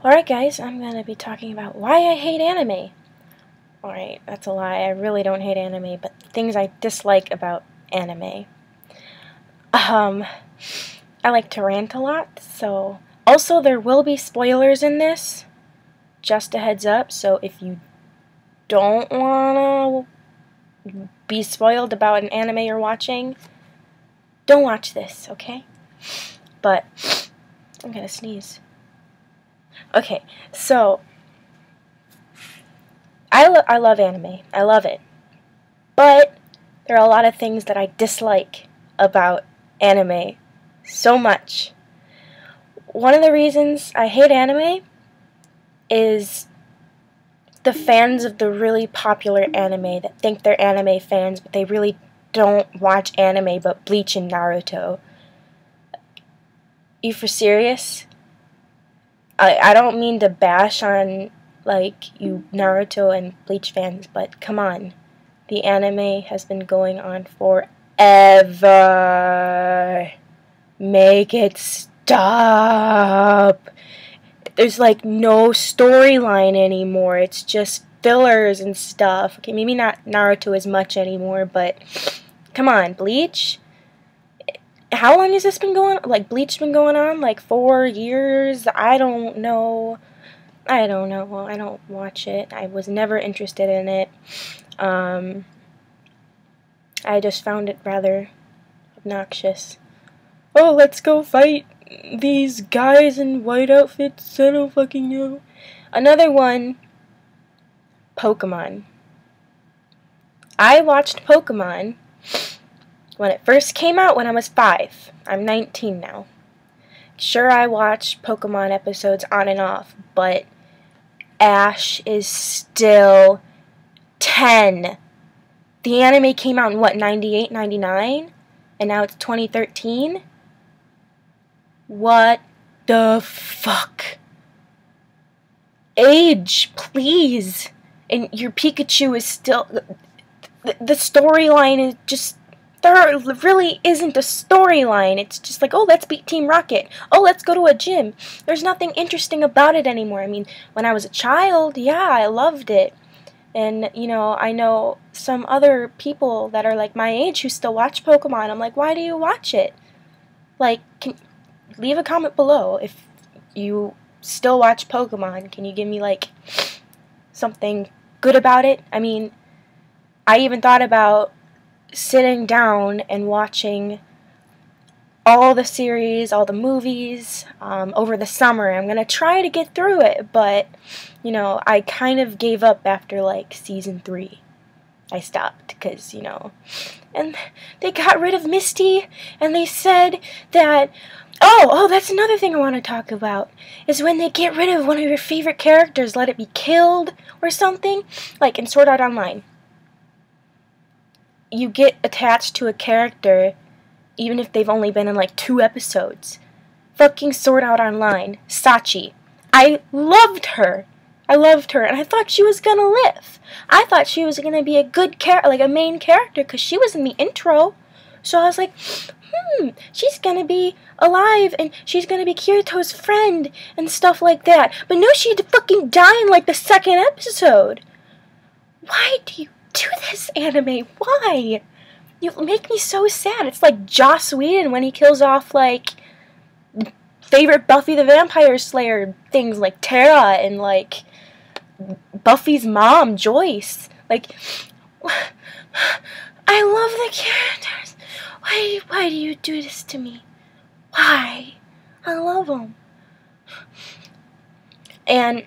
Alright guys, I'm going to be talking about why I hate anime. Alright, that's a lie. I really don't hate anime, but things I dislike about anime. I like to rant a lot, so... Also, there will be spoilers in this. Just a heads up, so if you don't want to be spoiled about an anime you're watching, don't watch this, okay? But, I'm gonna sneeze. Okay, so, I love anime. I love it. But, there are a lot of things that I dislike about anime so much. One of the reasons I hate anime is the fans of the really popular anime that think they're anime fans, but they really don't watch anime but Bleach and Naruto. You for serious? I don't mean to bash on, like, you Naruto and Bleach fans, but come on. The anime has been going on forever. Make it stop. There's, like, no storyline anymore. It's just fillers and stuff. Okay, maybe not Naruto as much anymore, but come on, Bleach? How long has this been going on? Like, Bleach been going on? Like, 4 years? I don't know. I don't watch it. I was never interested in it. I just found it rather obnoxious. Oh, let's go fight these guys in white outfits. I don't fucking know. Another one, Pokemon. I watched Pokemon when it first came out when I was 5. I'm 19 now. Sure, I watched Pokemon episodes on and off, but Ash is still 10. The anime came out in, what, 98, 99? And now it's 2013? What the fuck? Age, please. And your Pikachu is still... The storyline is just... There really isn't a storyline. It's just like, oh, let's beat Team Rocket. Oh, let's go to a gym. There's nothing interesting about it anymore. I mean, when I was a child, yeah, I loved it. And, you know, I know some other people that are like my age who still watch Pokemon. I'm like, why do you watch it? Like, leave a comment below if you still watch Pokemon. Can you give me, like, something good about it? I mean, I even thought about sitting down and watching all the series, all the movies, over the summer. I'm gonna try to get through it, but, you know, I kind of gave up after, like, season 3. I stopped, because, you know, and they got rid of Misty, and they said that, oh, that's another thing I want to talk about, is when they get rid of one of your favorite characters, let it be killed, or something, like in Sword Art Online. You get attached to a character even if they've only been in like 2 episodes. Fucking Sword Art Online. Sachi. I loved her. And I thought she was gonna live. I thought she was gonna be a good like a main character, because she was in the intro. So I was like, she's gonna be alive, and she's gonna be Kirito's friend, and stuff like that. But no, she had to fucking die in like the 2nd episode. Why do you do this, anime? Why? You make me so sad. It's like Joss Whedon when he kills off, like, favorite Buffy the Vampire Slayer things like Tara and, like, Buffy's mom, Joyce. Like, I love the characters. Why do you do this to me? Why? I love them. And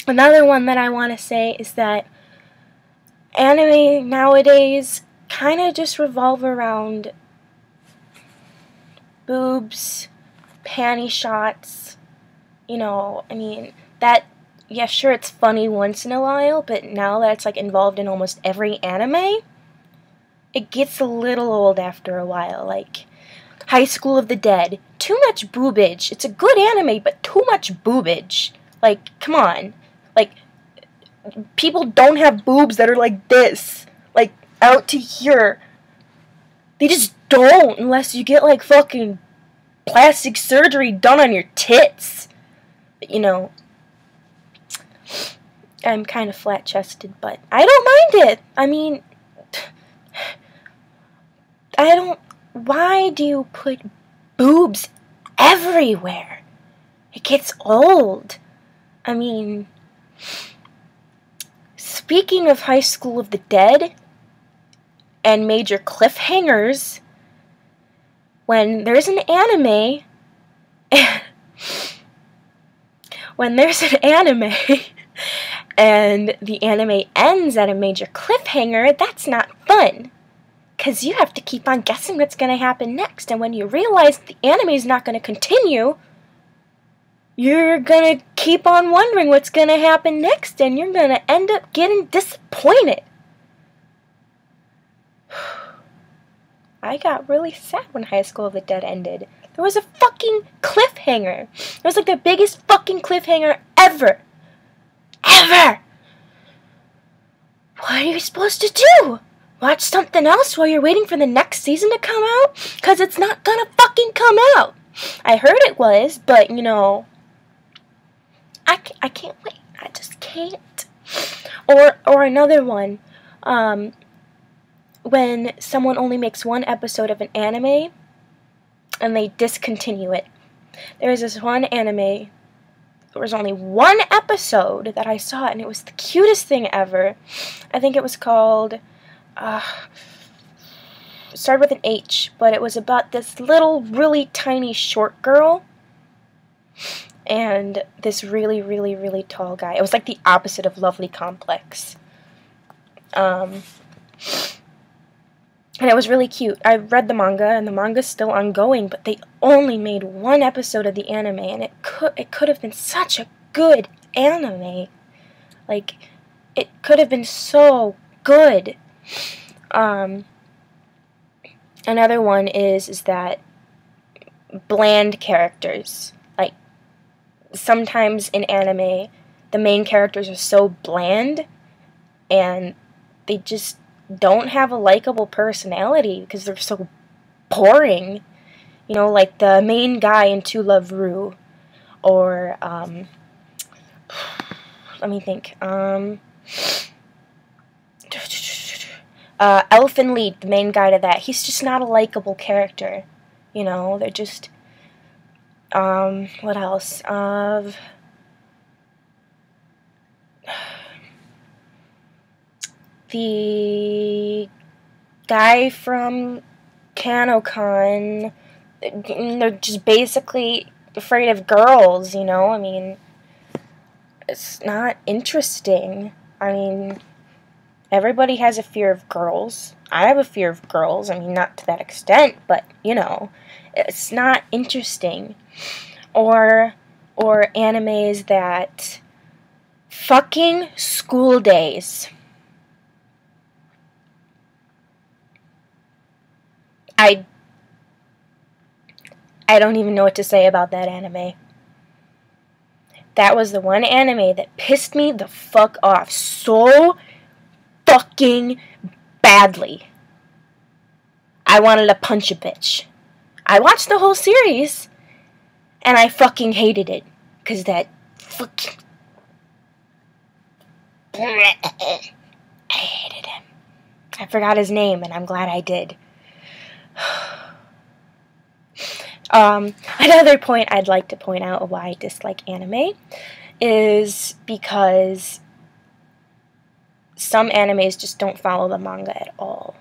another one that I want to say is that anime nowadays kind of just revolve around boobs, panty shots, you know, I mean, that, yeah, sure, it's funny once in a while, but now that it's, like, involved in almost every anime, it gets a little old after a while, like, High School of the Dead, too much boobage. It's a good anime, but too much boobage. Like, come on. Like, people don't have boobs that are like this, like, out to here. They just don't, unless you get, like, fucking plastic surgery done on your tits. But, you know, I'm kind of flat-chested, but I don't mind it. I mean, I don't... Why do you put boobs everywhere? It gets old. I mean, speaking of High School of the Dead and major cliffhangers, when there's an anime, and the anime ends at a major cliffhanger, that's not fun. Because you have to keep on guessing what's going to happen next, and when you realize the anime is not going to continue, you're going to keep on wondering what's going to happen next, and you're going to end up getting disappointed. I got really sad when High School of the Dead ended. There was a fucking cliffhanger. It was like the biggest fucking cliffhanger ever. Ever! What are you supposed to do? Watch something else while you're waiting for the next season to come out? Because it's not gonna fucking come out. I heard it was, but, you know, I can't wait. I just can't. Or another one, when someone only makes one episode of an anime and they discontinue it. There was this one anime, there was only one episode that I saw, and it was the cutest thing ever. I think it was called, it started with an H, but it was about this little, really tiny short girl and this really, really, really tall guy. It was like the opposite of Lovely Complex. And it was really cute. I read the manga, and the manga's still ongoing, but they only made one episode of the anime, and it could have been such a good anime. Like, it could have been so good. Another one is that bland characters. Like, sometimes in anime, the main characters are so bland, and they just don't have a likable personality because they're so boring. You know, like the main guy in To Love Ru, or let me think. Elfen Lied, the main guy to that. He's just not a likable character. You know, they're just what else? The guy from Kanokan, they're just basically afraid of girls, you know? I mean, it's not interesting. I mean, everybody has a fear of girls. I have a fear of girls. I mean, not to that extent, but, you know, it's not interesting. Or animes that fucking School Days. I don't even know what to say about that anime. That was the one anime that pissed me the fuck off so fucking badly. I wanted to punch a bitch. I watched the whole series, and I fucking hated it. Because that fucking... I hated him. I forgot his name, and I'm glad I did. Another point I'd like to point out of why I dislike anime is because some animes just don't follow the manga at all.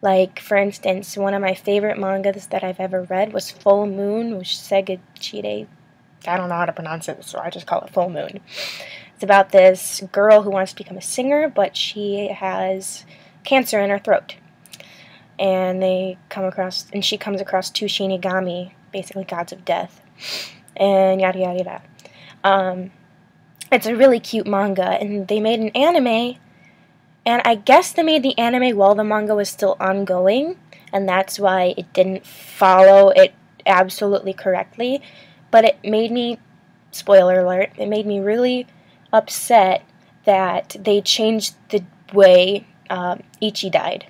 Like, for instance, one of my favorite mangas that I've ever read was Full Moon, which Segachide. I don't know how to pronounce it, so I just call it Full Moon. It's about this girl who wants to become a singer, but she has cancer in her throat. And she comes across two Shinigami, basically gods of death, and yada yada yada. It's a really cute manga, and they made an anime, and I guess they made the anime while the manga was still ongoing, and that's why it didn't follow it absolutely correctly, but it made me, spoiler alert, it made me really upset that they changed the way Ichi died.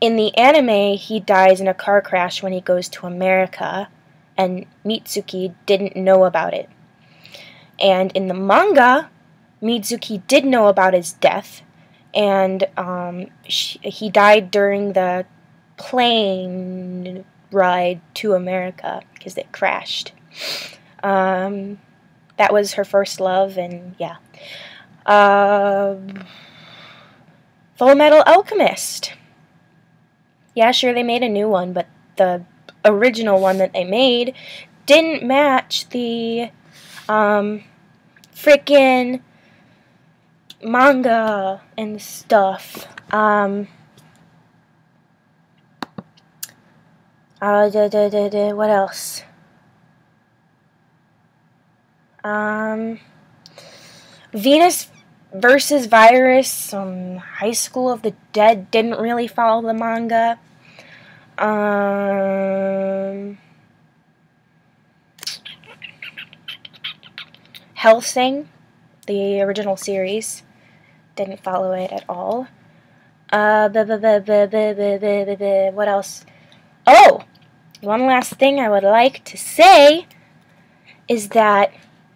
In the anime, he dies in a car crash when he goes to America, and Mitsuki didn't know about it. And in the manga, Mizuki did know about his death, and he died during the plane ride to America because it crashed. That was her first love, and yeah. Full Metal Alchemist. Yeah, sure, they made a new one, but the original one that they made didn't match the frickin' manga and stuff. What else? Venus versus Virus, High School of the Dead didn't really follow the manga. Hellsing, the original series, didn't follow it at all. What else? Oh! One last thing I would like to say is that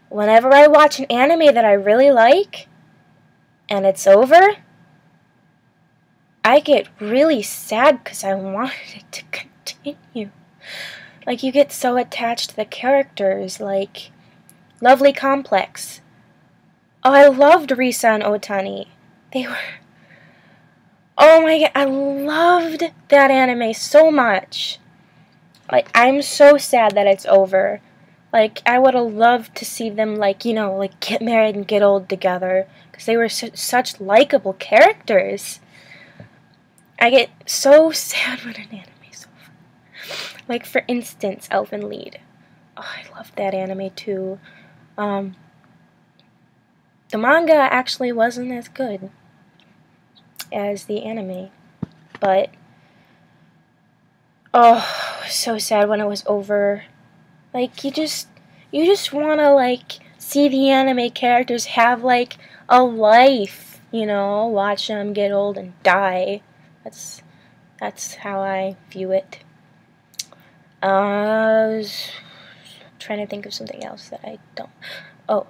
whenever I watch an anime that I really like, and it's over, I get really sad because I wanted it to continue. Like, you get so attached to the characters, like Lovely Complex. Oh, I loved Risa and Otani. They were... Oh my god, I loved that anime so much. Like, I'm so sad that it's over. Like, I would have loved to see them, like, you know, like, get married and get old together. Because they were such likable characters. I get so sad when an anime's over. Like, for instance, Elfen Lied. Oh, I loved that anime, too. The manga actually wasn't as good as the anime. But, oh, so sad when it was over. Like, you just want to, like, see the anime characters have, like, a life, you know, watch them get old and die. That's how I view it. I was trying to think of something else that I don't... Oh,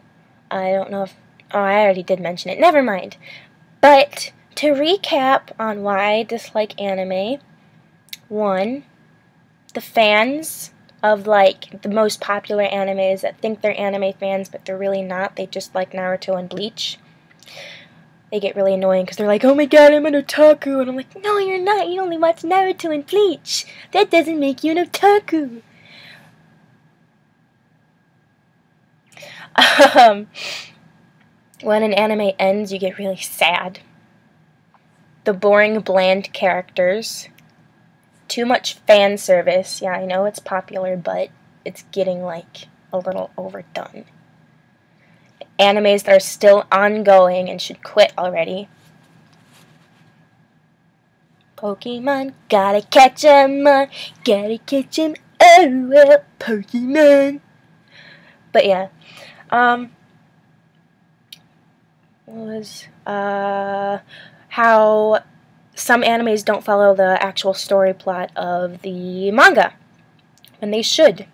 I don't know if... Oh, I already did mention it. Never mind. But, to recap on why I dislike anime, 1, the fans of, like, the most popular animes that think they're anime fans, but they're really not. They just like Naruto and Bleach. They get really annoying because they're like, oh my god, I'm an otaku. And I'm like, no, you're not. You only watch Naruto and Bleach. That doesn't make you an otaku. When an anime ends, you get really sad. The boring, bland characters. Too much fan service. Yeah, I know it's popular, but it's getting, like, a little overdone. Animes that are still ongoing and should quit already. Pokemon, gotta catch 'em all, gotta catch 'em all, Pokemon. But yeah, how some animes don't follow the actual story plot of the manga, when they should.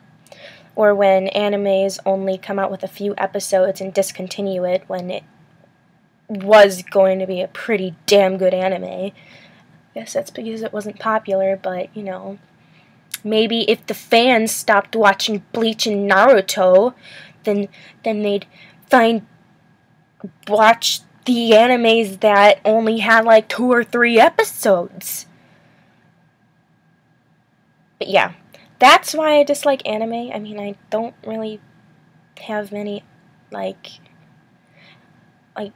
Or when animes only come out with a few episodes and discontinue it when it was going to be a pretty damn good anime. I guess that's because it wasn't popular, but, you know, maybe if the fans stopped watching Bleach and Naruto, then they'd watch the animes that only had like 2 or 3 episodes. But yeah. That's why I dislike anime. I mean, I don't really have many, like, I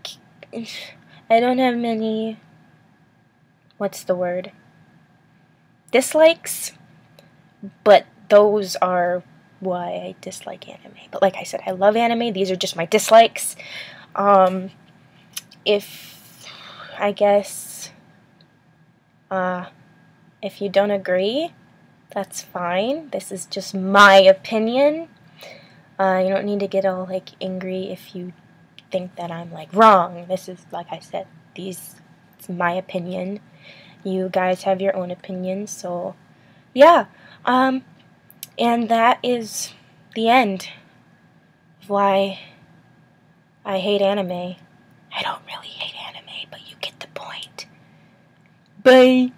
don't have many, what's the word, dislikes, but those are why I dislike anime. But like I said, I love anime. These are just my dislikes. If you don't agree, that's fine. This is just my opinion. You don't need to get all, like, angry if you think that I'm, like, wrong. This is, like I said, it's my opinion. You guys have your own opinions, so, yeah. And that is the end of why I hate anime. I don't really hate anime, but you get the point. Bye!